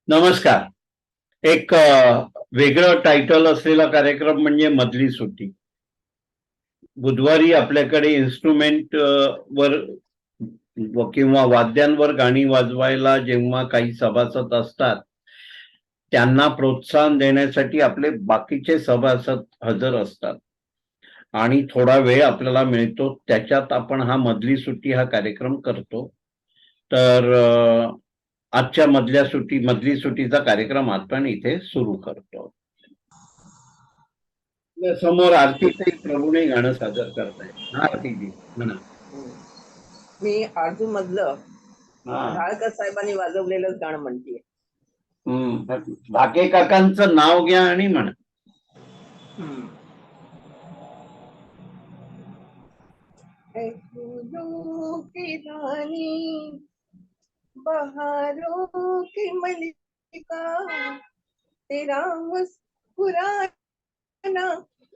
नमस्कार. एक वेगळं टायटल असलेला कार्यक्रम म्हणजे मधली सुट्टी. बुधवारी आपल्याकडे इन्स्ट्रुमेंट वर किंवा वाद्यांवर गाणी वाजवायला जेव्हा काही सभासद असतात, त्यांना प्रोत्साहन देण्यासाठी आपले बाकीचे सभासद हजर असतात आणि थोडा वेळ आपल्याला मिळतो. त्याच्यात आपण हा मधली सुट्टी हा कार्यक्रम करतो. तर आजच्या मधली सुट्टीचा कार्यक्रम आपण इथे सुरू करतो. समोर आरतीचे प्रभूने गाणं सादर करताय. हा आरतीजी म्हणा. मी आरजू मधलं हा. ढाळकर साहेबांनी वाजवलेलंच गाणं म्हणतीये. भाके काकांचं नाव घ्या आणि म्हणा. फूलों की रानी बहारों की मलिका तेरा मुस्कुराना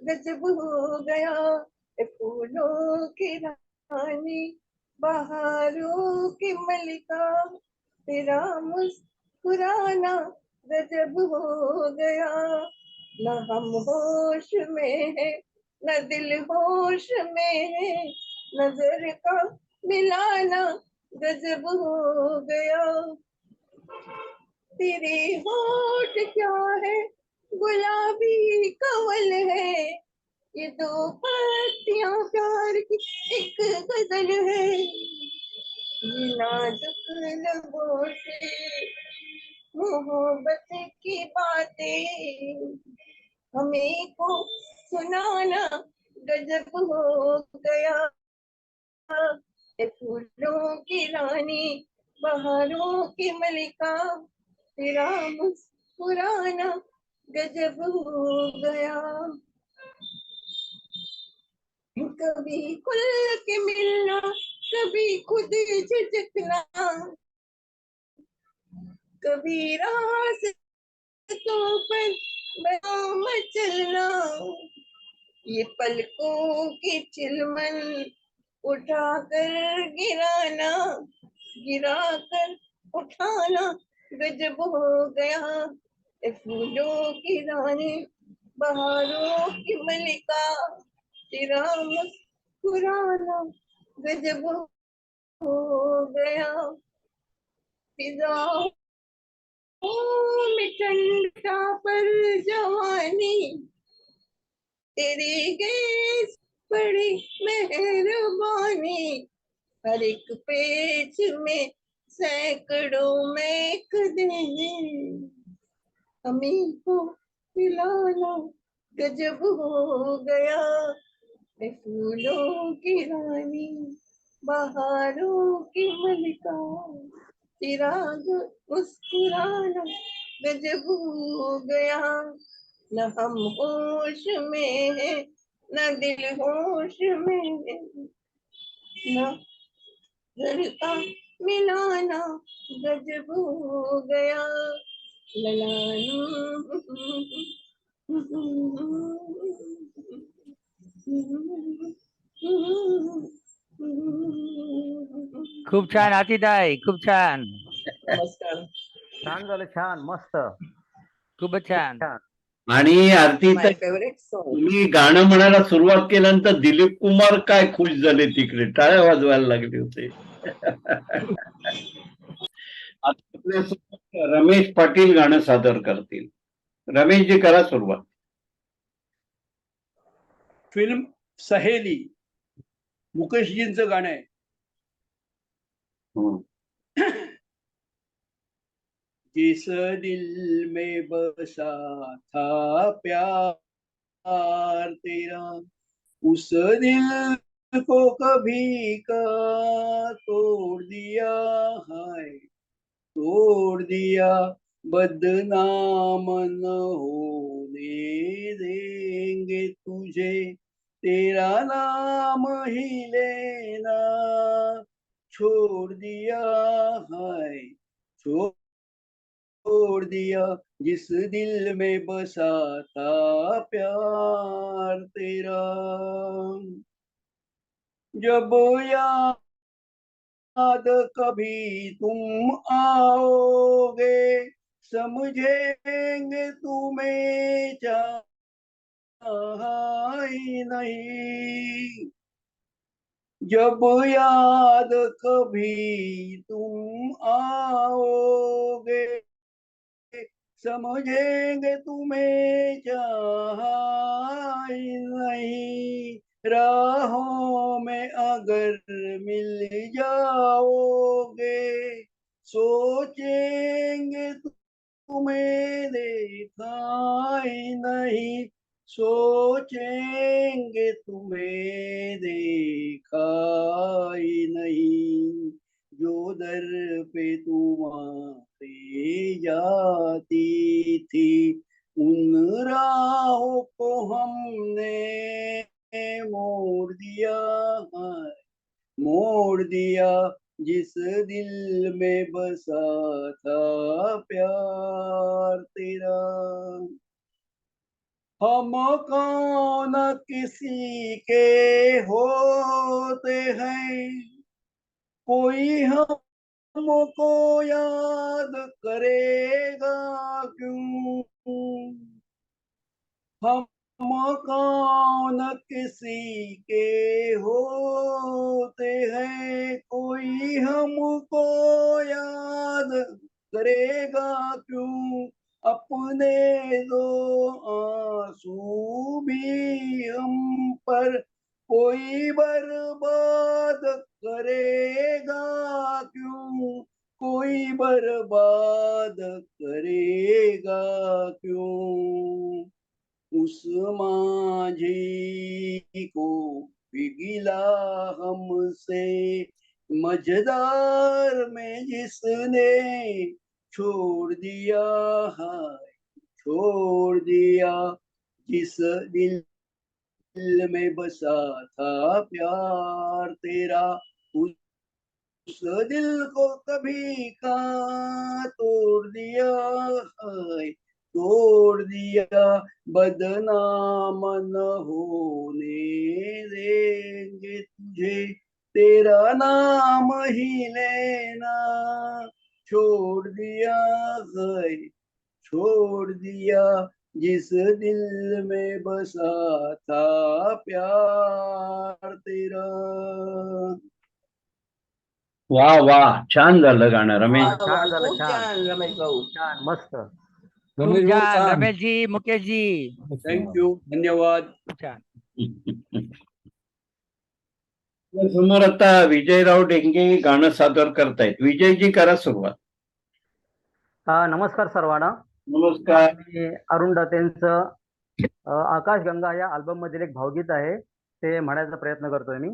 गजब हो गया। फूलों की रानी बहारों की मलिका तेरा मुस्कुराना गजब हो गया। न हम होश में है न दिल होश में है नजर का मिलाना गजब हो गया। तेरे होठ क्या है गुलाबी कवल है ये दो पत्तियां प्यार की एक गजल है। नाजुक लबों से मोहब्बत की बातें हमें को सुनाना गजब हो गया। फूलों की रानी बहारों की मलिका तेरा मुस्कुराना गजब हो गया। कभी खुल के मिलना कभी खुद झिझकना कभी रास्तों पर चलना ये पलकों की चिलमन उठाकर गिराना गिराकर उठाना गजब हो गया। फूलों की रानी बहारों की मलिका तेरा मुस्कुराना गजब हो गया। फिजाओं में ठंडा पर जवानी तेरी गैस बड़ी मेहरबानी हर एक पेच में सैकड़ों में देने हमें को पिलाना गजब हो गया। फूलों की रानी बहारों की मलिका तेरा मुस्कुराना गजब हो गया। न हम होश में है न दिल होश में है न घर का मिलाना गजब हो गया। खूप छान आतिताई, खूप छान. नमस्कार. छान झालं, छान, मस्त, खूपच छान. आणि आरती माय फेवरेट सॉन्ग. तुम्ही गाणं म्हणायला सुरुवात केल्यानंतर दिलीप कुमार काय खुश झाले, तिकडे टाळ्या वाजवायला लागले होते. आपल्यासोबत रमेश पाटील गाणं सादर करतील. रमेशजी करा सुरुवात. फिल्म सहेली मुकेशजींचं गाणं आहे. जिस दिल में बसा था प्यार तेरा उस दिल को कभी का तोड़ दिया है तोड़ दिया बदनाम न होने देंगे तुझे तेरा नाम ही लेना छोड़ दिया है छोड़ दिया जिस दिल में बसा था प्यार तेरा जब याद कभी तुम आओगे समझेंगे तुम्हें चाहा ही नहीं। जब याद कभी तुम आओगे, समझेंगे तुम्हें चाहा ही नहीं। राहों में अगर मिल जाओगे, सोचेंगे तुम्हें देखा ही नहीं। सोचेंगे तुम्हें देखा ही नहीं। जो दर पे तुम्हारे जाती थी, उन राहों को हमने मोड़ दिया, मोड़ दिया। जिस दिल में बसा था प्यार तेरा। हम कौन किसी के होते हैं, कोई हमको याद करेगा क्यों। हम कौन किसी के होते हैं, कोई हमको याद करेगा क्यों। अपने दो आंसू भी हम पर कोई बर्बाद करेगा क्यों। कोई बर्बाद करेगा क्यों। उस माझी को पिघला हमसे मझधार में जिसने छोड़ दिया, हाय छोड़ दिया। जिस दिल में बसा था प्यार तेरा, उस दिल को कभी का तोड़ दिया, हाय तोड़ दिया। बदनाम न होने देंगे तुझे, तेरा नाम ही लेना छोड़ दिया, हाय छोड़ दिया। जिस दिल में बसा था प्यार तेरा। वा वा, छान झालं गाणं रमेश. वा वा, छान झालं, खूप छान. छान रमेश भाऊ. छान, मस्त. रमेश खूप भाऊ छान छान. रमेशजी, मुकेशजी. थँक्यू, धन्यवाद. खूप छान. समोर आता विजयराव डेंगे गाणं सादर करतायत. विजयजी करा सुरुवात. नमस्कार सर्वांना. नमस्कार. मी अरुण दातेंचं आकाशगंगा या अल्बम मधील एक भावगीत आहे, ते म्हणायचा प्रयत्न करतोय मी.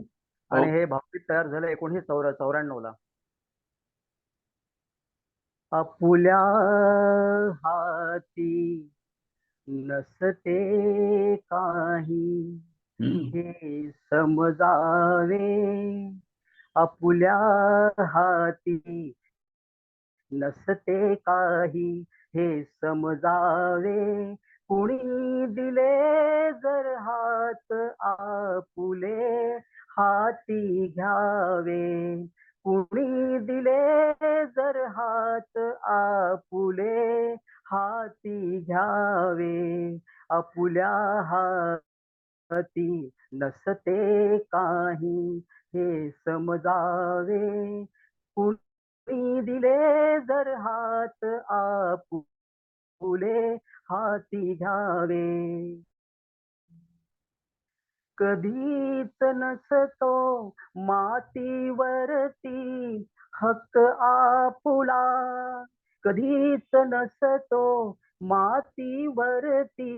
आणि हे भावगीत तयार झालं 1994ला. आपुल्या हाती नसते काही, हे समजावे. आपुल्या हाती नसते काही, हे समजावे. कुणी दिले जर हात आपुले हाती घ्यावे. कुणी दिले जर हात आपुले हाती घ्यावे. आपुल्या हाती नसते काही, हे समजावे. कुणी दिले जर हात आपुले हाती घ्यावे. कधीच नसतो मातीवरती हक्क आपुला. कधीच नसतो मातीवरती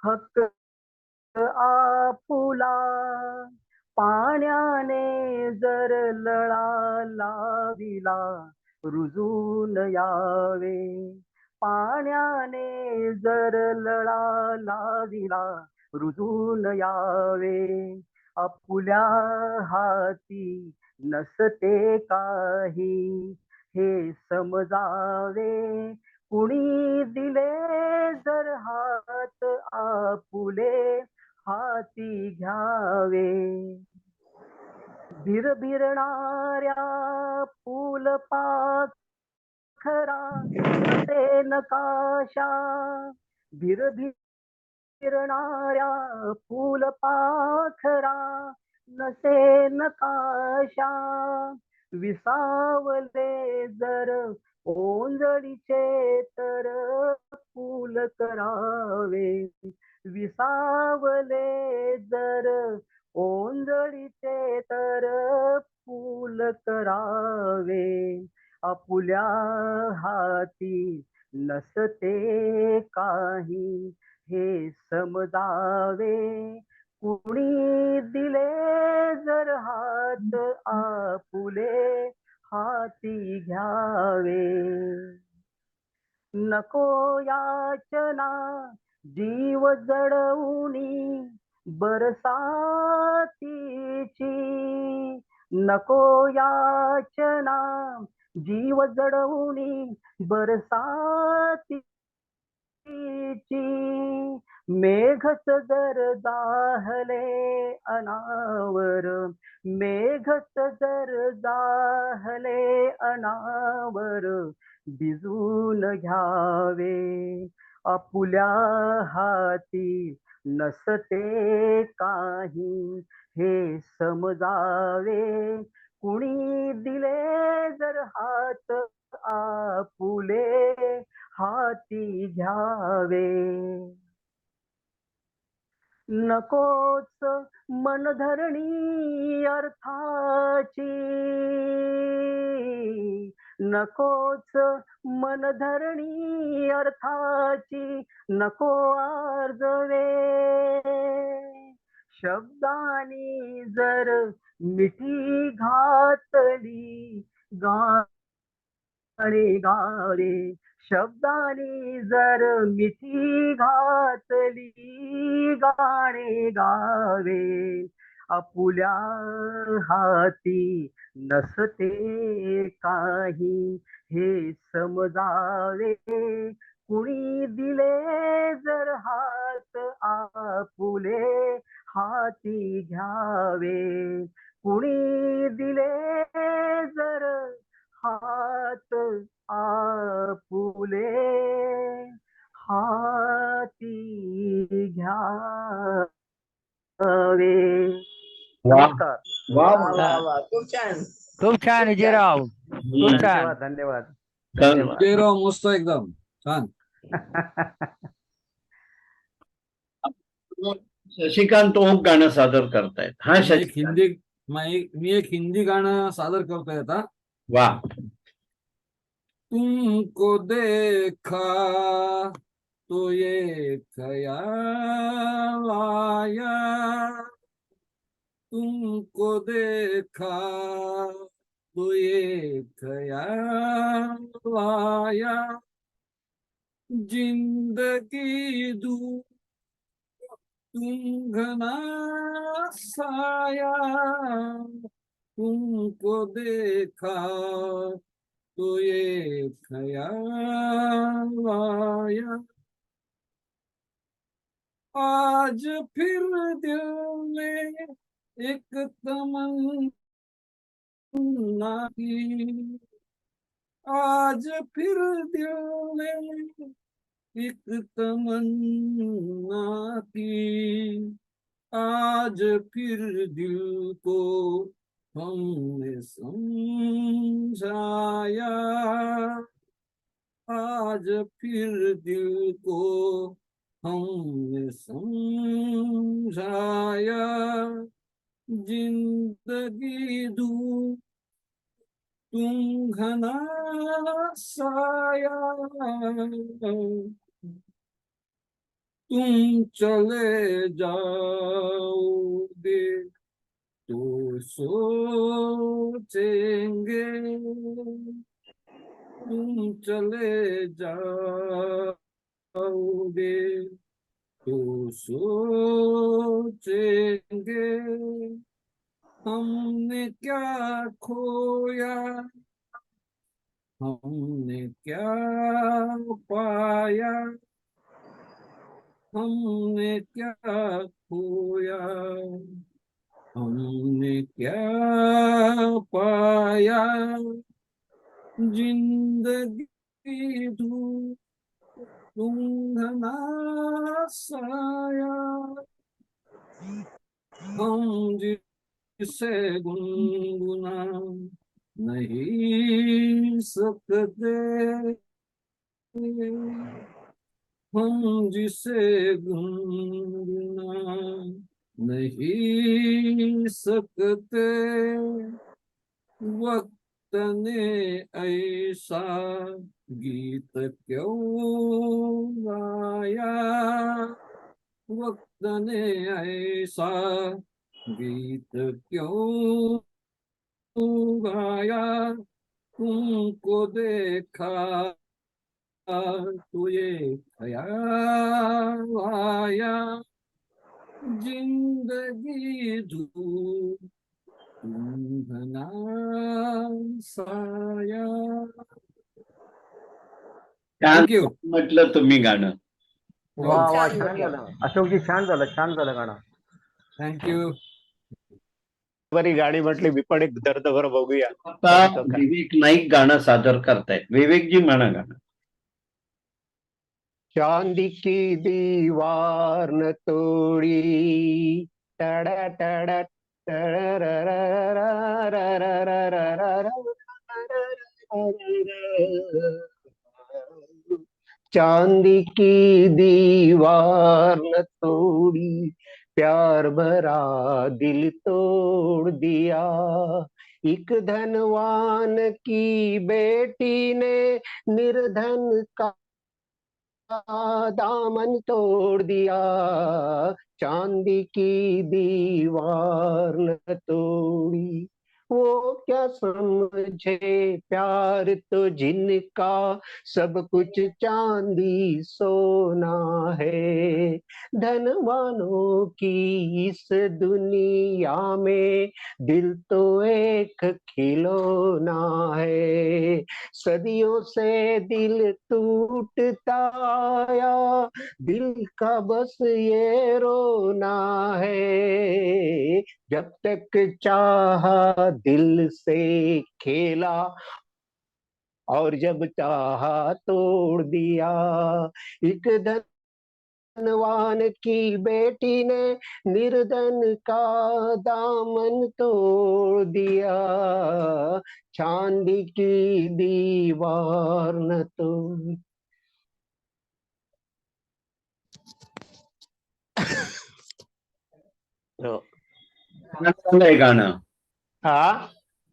हक्क आपुला. पाण्याने जर लळा लाविला रुजून यावे. पाण्याने जर लळा लाविला रुजून यावे. आपुल्या हाती नसते काही, हे समजावे. कुणी दिले जर हात आपुले हाती घ्यावे. भिरभिरणाऱ्या फुलपाखरांची खरा नसे नकाशा फिरणाऱ्या फुलपाखरा नसे नकाशा विसावले जर ओंजळीचे तर फुल करावे विसावले जर ओंजळीचे तर फुल करावे आपुल्या हाती नसते काही हे समजावे कुणी दिले जर हात आपुले हाती घ्यावे नको याचना जीव जडवूनी बरसातीची नको याचना जीव जडवूनी बरसातीची मेघच जर जाहले अनावर मेघच जर जाहले अनावर भिजून घ्यावे आपुल्या हाती नसते काही हे समजावे कुणी दिले जर हात आपुले हाती घ्यावे नकोच मनधरणी अर्थाची नकोच मनधरणी अर्थाची नको आर्जवे शब्दानी जर मिठी घातली गाणे गावे शब्दानी जर मिठी घातली गाणे गावे आपुल्या हाती नसते काही हे समजावे कुणी दिले जर हात आपुले हाती घ्यावे कुणी दिले जर हात आपुले हाती घ्यावे नमस्कार वा वा वा वा खूप छान खूप छान विजयराव खूप छान धन्यवाद धन्यवाद धन्यवाद. जयराव मस्त एकदम छान. शशिकांत ओक गाणं सादर करतायत. हा एक शशिकांत हिंदी मी एक हिंदी गाणं सादर करतोय आता. वा तुमको देखा तो ये ख्याल आया तुमको देखा तो ये ख्याल आया जिंदगी दूर तुम घना साया तुमको देखा तो ये ख्याल आया आज फिर दिल में एक तमन्ना की आज फिर दिल में एक तमन्ना की आज फिर दिल को हमने समझाया आज फिर दिल को हमने समझाया जिंदगी दूर तुम घना साया तुम चले जाओगे तो सोचेंगे तुम चले जाओगे तो सोचेंगे हमने क्या खोया हमने क्या पाया हमने क्या खोया हमने क्या पाया जिंदगी ढूंढना साया, हम जिसे गुनगुना नहीं सकते, हम जिसे गुनगुना नहीं सकते, वक्त ने ऐसा गीत क्यों गाया, वक्त ने ऐसा गीत क्यों गाया, तुमको देखा तो ये ख्याल आया, जिंदगी ढूंढना साया. छान थँक्यू. म्हटलं तुम्ही गाणं. वा वा, छान छान म्हटलं. झालं अशोकजी, छान झालं गाणं. थँक्यू. बरी गाणी म्हटली, मी पण एक दर्दभर बघूया. आता तो काय. विवेक नाईक गाणं सादर करतायत. विवेकजी म्हणा गाणं. चांदी की दीवार न तोड़ी, टड़ा टड़ा चांदी की दीवार न तोड़ी, प्यार भरा दिल तोड़ दिया, एक धनवान की बेटी ने निर्धन का दामन तोड़ दिया, चांदी की दीवार न तोड़ी, वो क्या समझे प्यार तो जिनका सब कुछ चांदी सोना है, धनवानों की इस दुनिया में दिल तो एक खिलौना है, सदियों से दिल टूटता आया, दिल का बस ये रोना है, जब तक चाहा दिल से खेला और जब चाहा तोड़ दिया, एक धनवान की बेटी ने निर्धन का दामन तोड़ दिया, चांदी की दीवार न तोड़. हो. छान झालंय गाणं. हा.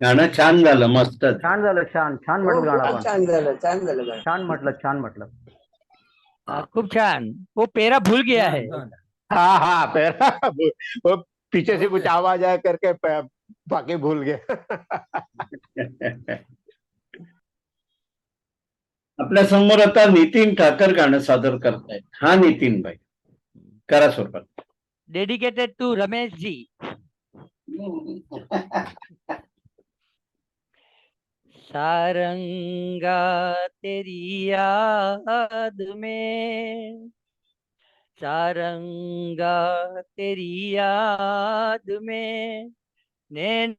गाणं छान झालं, मस्त. छान झालं, छान हो, म्हटलं गाणं खूपच पण. छान झालं गाणं. छान म्हटलं. खूप छान. वो पेरा भूल गया है. हाँ हाँ, वो पीछे से कुछ आवाज आया करके बाकी भूल गए. आपल्या समोर आता नितीन ठाकर गाणं सादर करतायत. हा नितीन भाई, करा सुरुवात. Dedicated to Ramesh ji. सारंगा तेरी याद में, सारंगा तेरी याद में, नैन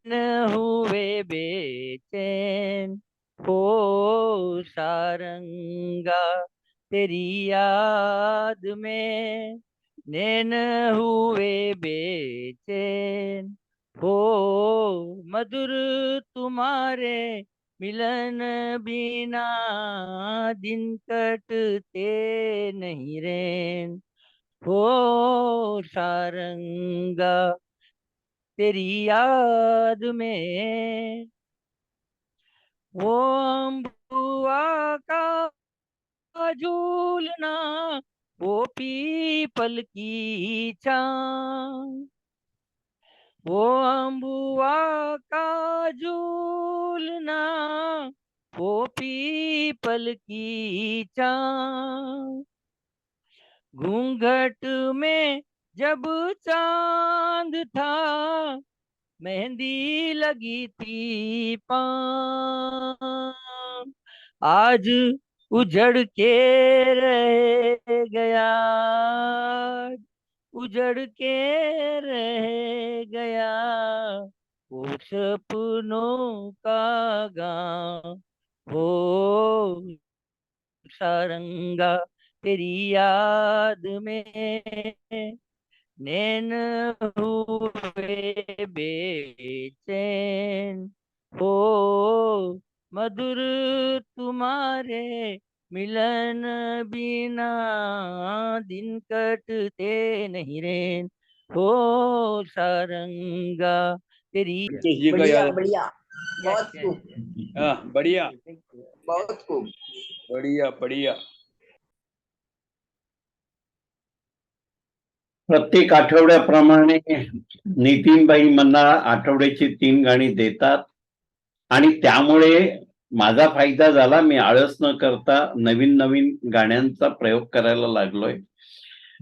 हुए बेचैन, हो सारंगा तेरी याद में, नैन हुए बेचैन, हो मधुर तुम्हारे मिलन बिना, दिन कटते नहीं रैन, हो सारंगा तेरी याद में, वो अम्बुआ का झूलना, वो पीपल की छां, वो अम्बुआ का झूलना, वो पीपल की छां, घूंघट में जब चांद था, मेहंदी लगी थी पान, आज उजड़ के रह गया, उजड़ के रह गया, वो सपनों का गांव, हो सारंगा तेरी याद में नैन हुए बेचैन हो मधुर तुम्हारे मिलन बिना दिन कटते नहीं रे हो सारंगा तेरी जी का बढ़िया याद बढ़िया, बहुत खूब, हाँ बढ़िया बहुत खूब. बढ़िया बढ़िया. प्रत्येक आठवड्याप्रमाणे नितीनबाई मला आठवड्याची 3 गाणी देतात आणि त्यामुळे माझा फायदा झाला. मी आळस न करता नवीन नवीन गाण्यांचा प्रयोग करायला लागलोय.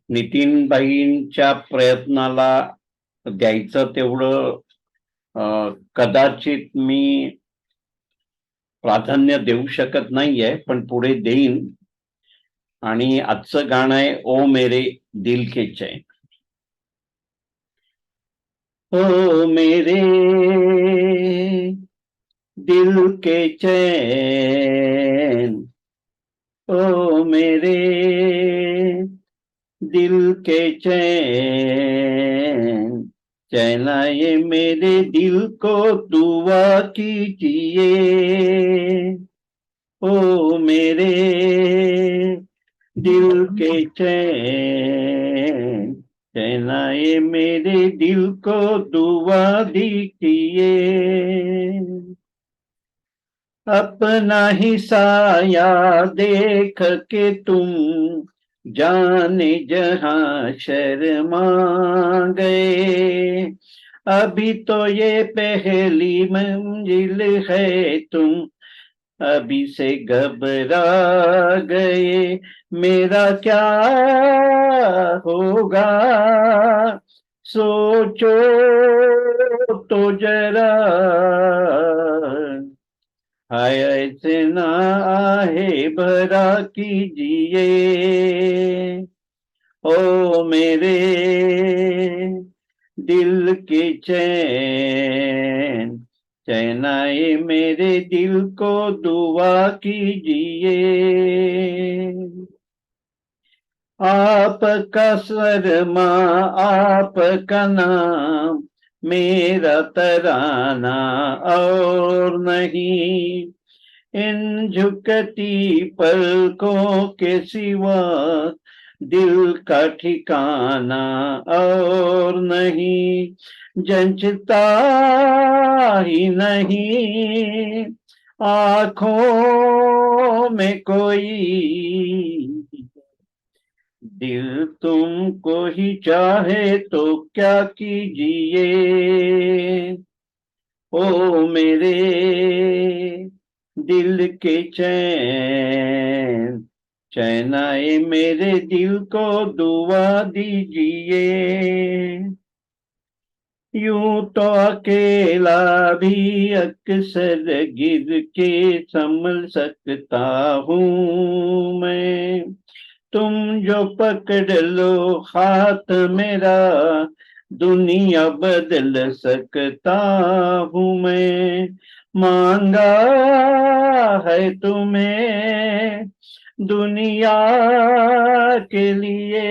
नितीनबाईंच्या प्रयत्नाला द्यायचं तेवढं कदाचित मी प्राधान्य देऊ शकत नाहीये, पण पुढे देईन. आणि आजचं गाणं आहे ओ मेरे दिल के चैन. ओ मेरे दिल के चैन, ओ मेरे दिल के चैन, चैना ये मेरे दिल को दुआ कीजिए. ओ मेरे दिल के चैन, चैना ये मेरे दिल को दुआ दीजिए. अपना ही साया देख के तुम जाने जहां शर्मा गए. अभी तो ये पहली मंजिल है, तुम अभी से घबरा गए. मेरा क्या होगा सोचो तो जरा, हाय ऐसे ना आहे भरा कीजिए. ओ मेरे दिल के चैन, चैनाए मेरे दिल को दुआ कीजिए. आपका शर्मा आपका नाम मेरा तराना और नहीं, इन झुकती पलकों के सिवा दिल का ठिकाना और नहीं. जंचता ही नहीं आंखों में कोई, दिल तुमको ही चाहे तो क्या कीजिए. ओ मेरे दिल के चैन, चैनाए मेरे दिल को दुआ दीजिए. यूं तो अकेला भी अक्सर गिर के संभल सकता हूँ मैं. तुम जो पकड़ लो हाथ मेरा, दुनिया बदल सकता हूँ मैं. मांगा है तुम्हें दुनिया के लिए,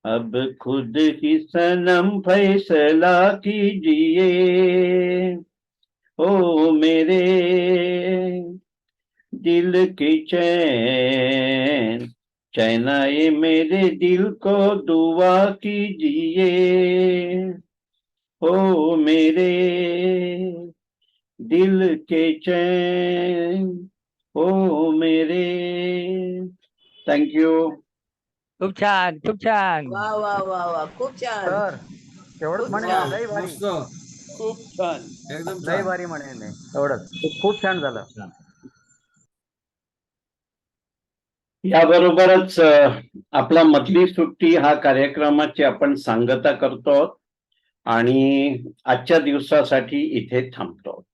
अब खुद ही सनम फैसला कीजिए. ओ मेरे दिल की चैन, चैनाए मेरे दिल को दुआ कीजिए. ओ मेरे दिल के चैन, ओ मेरे. Thank you. खूप छान खूप छान. वा वा वा वा, खूप छान. तर तेवढंच खूप म्हणेन, छान. लय भारी, मस्त खूप छान. एकदम लय छान. भारी म्हणेन मी. एवढंच खूप छान झालं. याबरोबरच आपला मधली सुट्टी हा कार्यक्रमाची आपण सांगता करतो आणि आजच्या दिवसासाठी इथे थांबतो.